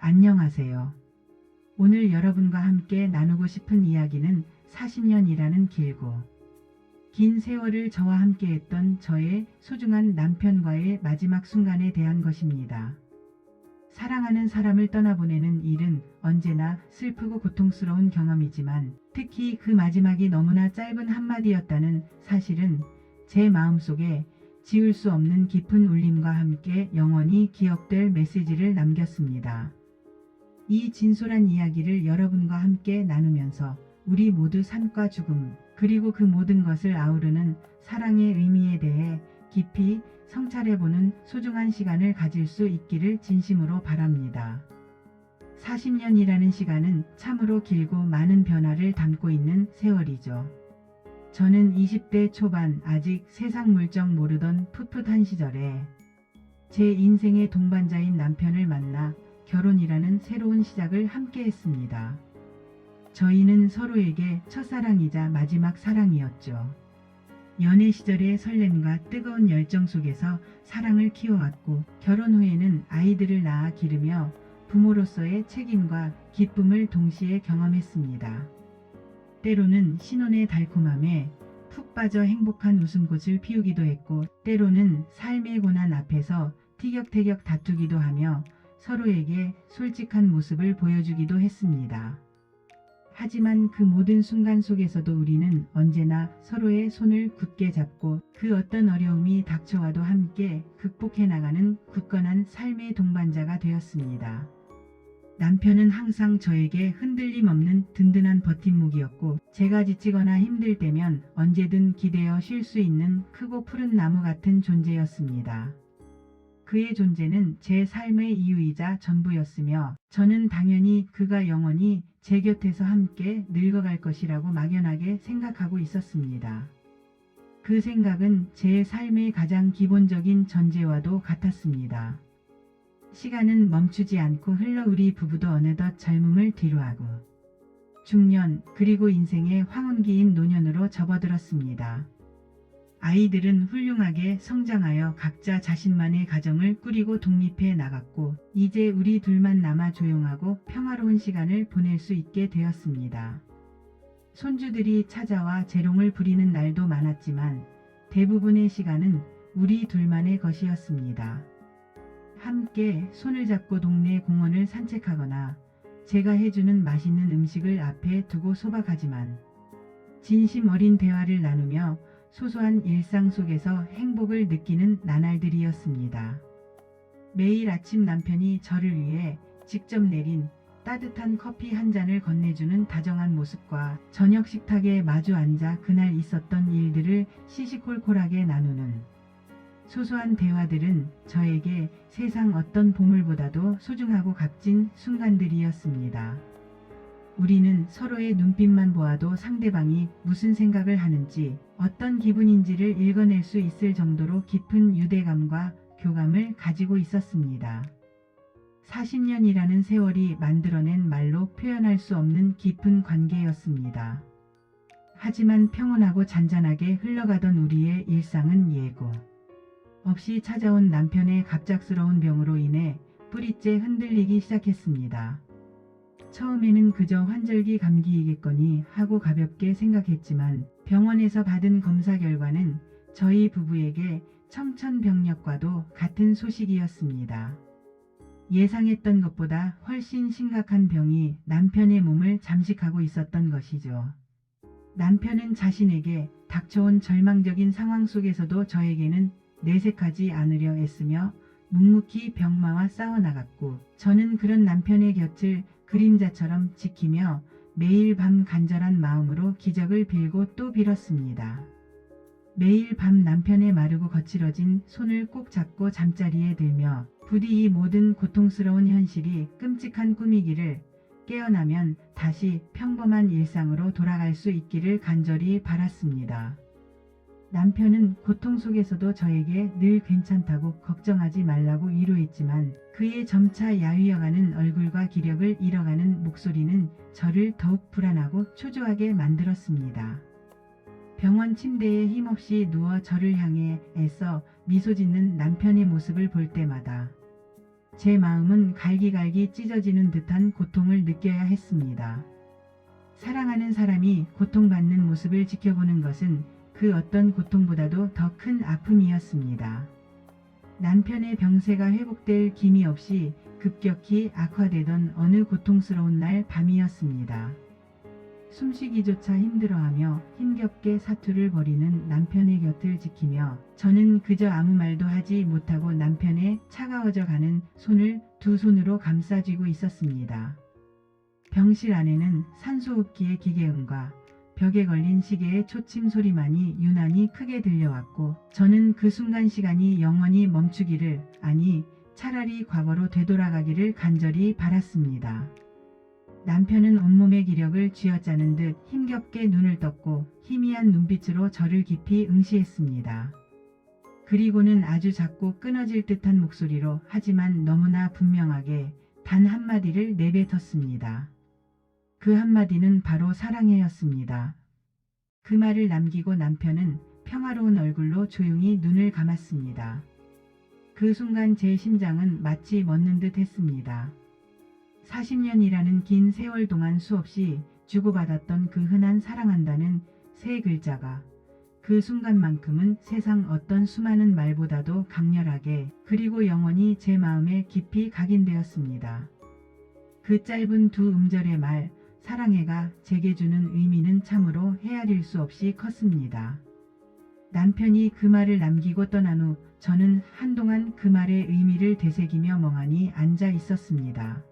안녕하세요. 오늘 여러분과 함께 나누고 싶은 이야기는 40년이라는 길고 긴 세월을 저와 함께했던 저의 소중한 남편과의 마지막 순간에 대한 것입니다. 사랑하는 사람을 떠나보내는 일은 언제나 슬프고 고통스러운 경험이지만 특히 그 마지막이 너무나 짧은 한마디였다는 사실은 제 마음속에 지울 수 없는 깊은 울림과 함께 영원히 기억될 메시지를 남겼습니다. 이 진솔한 이야기를 여러분과 함께 나누면서 우리 모두 삶과 죽음, 그리고 그 모든 것을 아우르는 사랑의 의미에 대해 깊이 성찰해보는 소중한 시간을 가질 수 있기를 진심으로 바랍니다. 40년이라는 시간은 참으로 길고 많은 변화를 담고 있는 세월이죠. 저는 20대 초반 아직 세상 물정 모르던 풋풋한 시절에 제 인생의 동반자인 남편을 만나 결혼이라는 새로운 시작을 함께 했습니다. 저희는 서로에게 첫사랑이자 마지막 사랑이었죠. 연애 시절의 설렘과 뜨거운 열정 속에서 사랑을 키워왔고 결혼 후에는 아이들을 낳아 기르며 부모로서의 책임과 기쁨을 동시에 경험했습니다. 때로는 신혼의 달콤함에 푹 빠져 행복한 웃음꽃을 피우기도 했고 때로는 삶의 고난 앞에서 티격태격 다투기도 하며 서로에게 솔직한 모습을 보여주기도 했습니다. 하지만 그 모든 순간 속에서도 우리는 언제나 서로의 손을 굳게 잡고 그 어떤 어려움이 닥쳐와도 함께 극복해 나가는 굳건한 삶의 동반자가 되었습니다. 남편은 항상 저에게 흔들림 없는 든든한 버팀목이었고 제가 지치거나 힘들 때면 언제든 기대어 쉴 수 있는 크고 푸른 나무 같은 존재였습니다. 그의 존재는 제 삶의 이유이자 전부였으며 저는 당연히 그가 영원히 제 곁에서 함께 늙어갈 것이라고 막연하게 생각하고 있었습니다. 그 생각은 제 삶의 가장 기본적인 전제와도 같았습니다. 시간은 멈추지 않고 흘러 우리 부부도 어느덧 젊음을 뒤로하고 중년 그리고 인생의 황혼기인 노년으로 접어들었습니다. 아이들은 훌륭하게 성장하여 각자 자신만의 가정을 꾸리고 독립해 나갔고 이제 우리 둘만 남아 조용하고 평화로운 시간을 보낼 수 있게 되었습니다. 손주들이 찾아와 재롱을 부리는 날도 많았지만 대부분의 시간은 우리 둘만의 것이었습니다. 함께 손을 잡고 동네 공원을 산책하거나 제가 해주는 맛있는 음식을 앞에 두고 소박하지만 진심 어린 대화를 나누며 소소한 일상 속에서 행복을 느끼는 나날들이었습니다. 매일 아침 남편이 저를 위해 직접 내린 따뜻한 커피 한 잔을 건네주는 다정한 모습과 저녁 식탁에 마주 앉아 그날 있었던 일들을 시시콜콜하게 나누는 소소한 대화들은 저에게 세상 어떤 보물보다도 소중하고 값진 순간들이었습니다. 우리는 서로의 눈빛만 보아도 상대방이 무슨 생각을 하는지 어떤 기분인지를 읽어낼 수 있을 정도로 깊은 유대감과 교감을 가지고 있었습니다. 40년이라는 세월이 만들어낸 말로 표현할 수 없는 깊은 관계였습니다. 하지만 평온하고 잔잔하게 흘러가던 우리의 일상은 예고 없이 찾아온 남편의 갑작스러운 병으로 인해 뿌리째 흔들리기 시작했습니다. 처음에는 그저 환절기 감기이겠거니 하고 가볍게 생각했지만 병원에서 받은 검사 결과는 저희 부부에게 청천벽력과도 같은 소식이었습니다. 예상했던 것보다 훨씬 심각한 병이 남편의 몸을 잠식하고 있었던 것이죠. 남편은 자신에게 닥쳐온 절망적인 상황 속에서도 저에게는 내색하지 않으려 애쓰며 묵묵히 병마와 싸워나갔고 저는 그런 남편의 곁을 그림자처럼 지키며 매일 밤 간절한 마음으로 기적을 빌고 또 빌었습니다. 매일 밤 남편의 마르고 거칠어진 손을 꼭 잡고 잠자리에 들며 부디 이 모든 고통스러운 현실이 끔찍한 꿈이기를 깨어나면 다시 평범한 일상으로 돌아갈 수 있기를 간절히 바랐습니다. 남편은 고통 속에서도 저에게 늘 괜찮다고 걱정하지 말라고 위로했지만 그의 점차 야위어가는 얼굴과 기력을 잃어가는 목소리는 저를 더욱 불안하고 초조하게 만들었습니다. 병원 침대에 힘없이 누워 저를 향해 애써 미소 짓는 남편의 모습을 볼 때마다 제 마음은 갈기갈기 찢어지는 듯한 고통을 느껴야 했습니다. 사랑하는 사람이 고통받는 모습을 지켜보는 것은 그 어떤 고통보다도 더 큰 아픔이었습니다. 남편의 병세가 회복될 기미 없이 급격히 악화되던 어느 고통스러운 날 밤이었습니다. 숨쉬기조차 힘들어하며 힘겹게 사투를 벌이는 남편의 곁을 지키며 저는 그저 아무 말도 하지 못하고 남편의 차가워져 가는 손을 두 손으로 감싸쥐고 있었습니다. 병실 안에는 산소호흡기의 기계음과 벽에 걸린 시계의 초침 소리만이 유난히 크게 들려왔고 저는 그 순간 시간이 영원히 멈추기를, 아니 차라리 과거로 되돌아가기를 간절히 바랐습니다. 남편은 온몸의 기력을 쥐어짜는 듯 힘겹게 눈을 떴고 희미한 눈빛으로 저를 깊이 응시했습니다. 그리고는 아주 작고 끊어질 듯한 목소리로 하지만 너무나 분명하게 단 한마디를 내뱉었습니다. 그 한마디는 바로 사랑해였습니다. 그 말을 남기고 남편은 평화로운 얼굴로 조용히 눈을 감았습니다. 그 순간 제 심장은 마치 멎는 듯 했습니다. 40년이라는 긴 세월 동안 수없이 주고받았던 그 흔한 사랑한다는 세 글자가 그 순간만큼은 세상 어떤 수많은 말보다도 강렬하게 그리고 영원히 제 마음에 깊이 각인되었습니다. 그 짧은 두 음절의 말, 사랑해가 제게 주는 의미는 참으로 헤아릴 수 없이 컸습니다. 남편이 그 말을 남기고 떠난 후 저는 한동안 그 말의 의미를 되새기며 멍하니 앉아 있었습니다.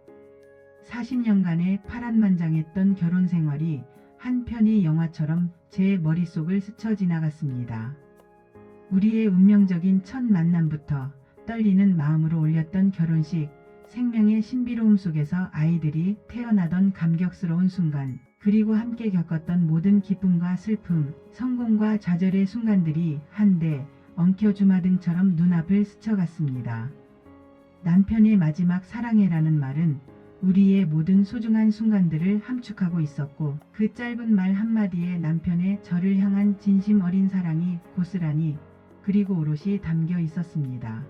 40년간의 파란만장했던 결혼 생활이 한 편의 영화처럼 제 머릿속을 스쳐 지나갔습니다. 우리의 운명적인 첫 만남부터 떨리는 마음으로 올렸던 결혼식, 생명의 신비로움 속에서 아이들이 태어나던 감격스러운 순간, 그리고 함께 겪었던 모든 기쁨과 슬픔, 성공과 좌절의 순간들이 한데 엉켜주마등처럼 눈앞을 스쳐갔습니다. 남편의 마지막 사랑해라는 말은 우리의 모든 소중한 순간들을 함축하고 있었고 그 짧은 말 한마디에 남편의 저를 향한 진심 어린 사랑이 고스란히 그리고 오롯이 담겨 있었습니다.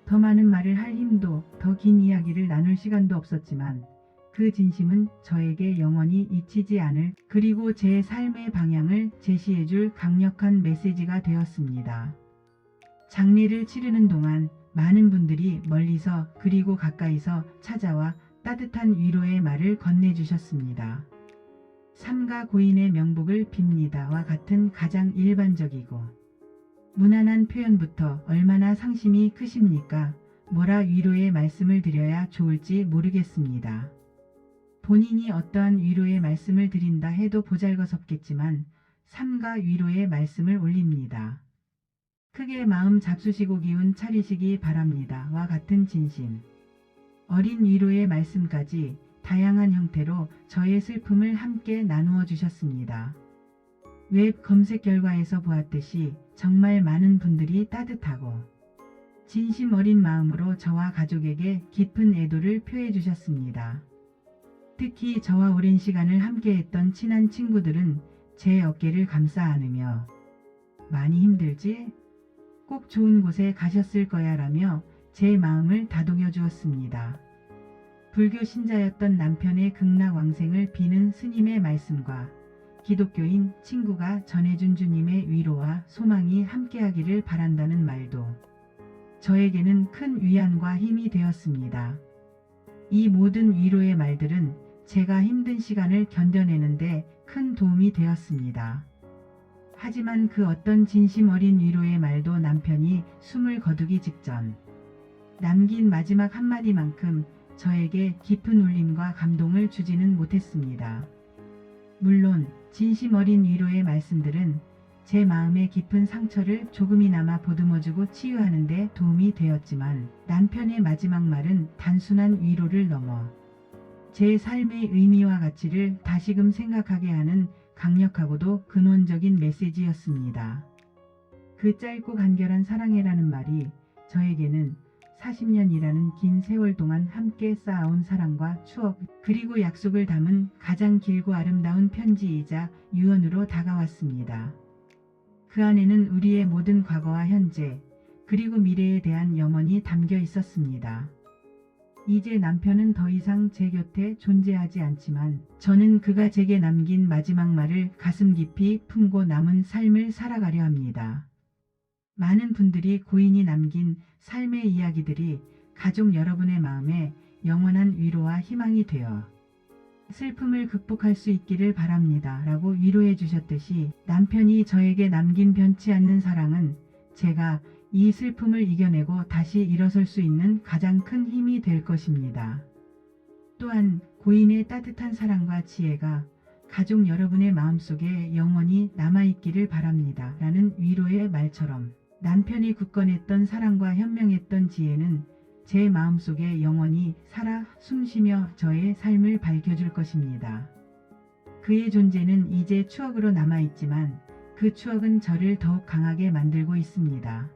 더 많은 말을 할 힘도 더 긴 이야기를 나눌 시간도 없었지만 그 진심은 저에게 영원히 잊히지 않을 그리고 제 삶의 방향을 제시해줄 강력한 메시지가 되었습니다. 장례를 치르는 동안 많은 분들이 멀리서 그리고 가까이서 찾아와 따뜻한 위로의 말을 건네주셨습니다. 삼가 고인의 명복을 빕니다와 같은 가장 일반적이고 무난한 표현부터 얼마나 상심이 크십니까? 뭐라 위로의 말씀을 드려야 좋을지 모르겠습니다. 본인이 어떠한 위로의 말씀을 드린다 해도 보잘것없겠지만 삼가 위로의 말씀을 올립니다. 크게 마음 잡수시고 기운 차리시기 바랍니다. 와 같은 진심. 어린 위로의 말씀까지 다양한 형태로 저의 슬픔을 함께 나누어 주셨습니다. 웹 검색 결과에서 보았듯이 정말 많은 분들이 따뜻하고 진심 어린 마음으로 저와 가족에게 깊은 애도를 표해 주셨습니다. 특히 저와 오랜 시간을 함께했던 친한 친구들은 제 어깨를 감싸 안으며 많이 힘들지? 꼭 좋은 곳에 가셨을 거야 라며 제 마음을 다독여 주었습니다. 불교 신자였던 남편의 극락왕생을 비는 스님의 말씀과 기독교인 친구가 전해준 주님의 위로와 소망이 함께하기를 바란다는 말도 저에게는 큰 위안과 힘이 되었습니다. 이 모든 위로의 말들은 제가 힘든 시간을 견뎌내는데 큰 도움이 되었습니다. 하지만 그 어떤 진심 어린 위로의 말도 남편이 숨을 거두기 직전 남긴 마지막 한마디만큼 저에게 깊은 울림과 감동을 주지는 못했습니다. 물론 진심 어린 위로의 말씀들은 제 마음의 깊은 상처를 조금이나마 보듬어주고 치유하는 데 도움이 되었지만 남편의 마지막 말은 단순한 위로를 넘어 제 삶의 의미와 가치를 다시금 생각하게 하는 강력하고도 근원적인 메시지였습니다. 그 짧고 간결한 사랑해라는 말이 저에게는 40년이라는 긴 세월 동안 함께 쌓아온 사랑과 추억 그리고 약속을 담은 가장 길고 아름다운 편지이자 유언으로 다가왔습니다. 그 안에는 우리의 모든 과거와 현재 그리고 미래에 대한 염원이 담겨 있었습니다. 이제 남편은 더 이상 제 곁에 존재하지 않지만 저는 그가 제게 남긴 마지막 말을 가슴 깊이 품고 남은 삶을 살아가려 합니다. 많은 분들이 고인이 남긴 삶의 이야기들이 가족 여러분의 마음에 영원한 위로와 희망이 되어 슬픔을 극복할 수 있기를 바랍니다. 라고 위로해 주셨듯이 남편이 저에게 남긴 변치 않는 사랑은 제가 이 슬픔을 이겨내고 다시 일어설 수 있는 가장 큰 힘이 될 것입니다. 또한 고인의 따뜻한 사랑과 지혜가 가족 여러분의 마음속에 영원히 남아있기를 바랍니다. 라는 위로의 말처럼 남편이 굳건했던 사랑과 현명했던 지혜는 제 마음속에 영원히 살아 숨쉬며 저의 삶을 밝혀줄 것입니다. 그의 존재는 이제 추억으로 남아있지만 그 추억은 저를 더욱 강하게 만들고 있습니다.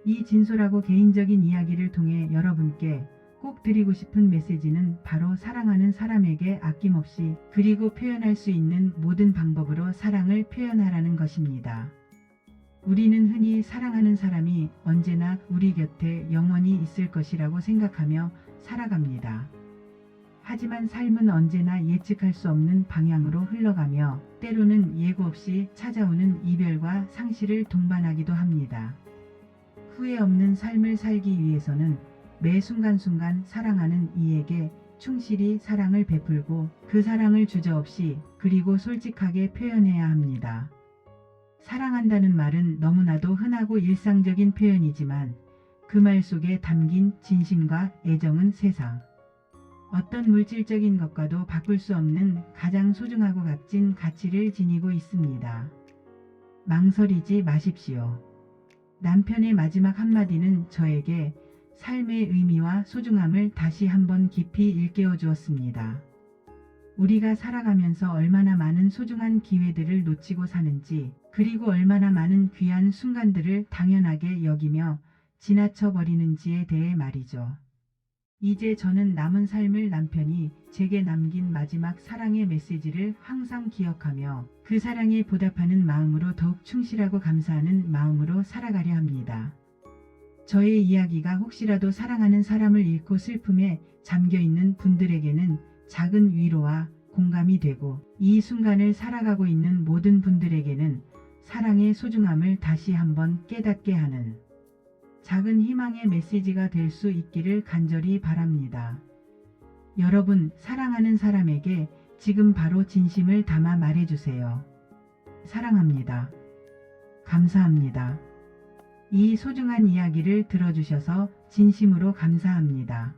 이 진솔하고 개인적인 이야기를 통해 여러분께 꼭 드리고 싶은 메시지는 바로 사랑하는 사람에게 아낌없이 그리고 표현할 수 있는 모든 방법으로 사랑을 표현하라는 것입니다. 우리는 흔히 사랑하는 사람이 언제나 우리 곁에 영원히 있을 것이라고 생각하며 살아갑니다. 하지만 삶은 언제나 예측할 수 없는 방향으로 흘러가며 때로는 예고 없이 찾아오는 이별과 상실을 동반하기도 합니다. 후회 없는 삶을 살기 위해서는 매 순간순간 사랑하는 이에게 충실히 사랑을 베풀고 그 사랑을 주저없이 그리고 솔직하게 표현해야 합니다. 사랑한다는 말은 너무나도 흔하고 일상적인 표현이지만 그 말 속에 담긴 진심과 애정은 세상 어떤 물질적인 것과도 바꿀 수 없는 가장 소중하고 값진 가치를 지니고 있습니다. 망설이지 마십시오. 남편의 마지막 한마디는 저에게 삶의 의미와 소중함을 다시 한번 깊이 일깨워 주었습니다. 우리가 살아가면서 얼마나 많은 소중한 기회들을 놓치고 사는지, 그리고 얼마나 많은 귀한 순간들을 당연하게 여기며 지나쳐 버리는지에 대해 말이죠. 이제 저는 남은 삶을 남편이 제게 남긴 마지막 사랑의 메시지를 항상 기억하며 그 사랑에 보답하는 마음으로 더욱 충실하고 감사하는 마음으로 살아가려 합니다. 저의 이야기가 혹시라도 사랑하는 사람을 잃고 슬픔에 잠겨있는 분들에게는 작은 위로와 공감이 되고 이 순간을 살아가고 있는 모든 분들에게는 사랑의 소중함을 다시 한번 깨닫게 하는 작은 희망의 메시지가 될 수 있기를 간절히 바랍니다. 여러분, 사랑하는 사람에게 지금 바로 진심을 담아 말해주세요. 사랑합니다. 감사합니다. 이 소중한 이야기를 들어주셔서 진심으로 감사합니다.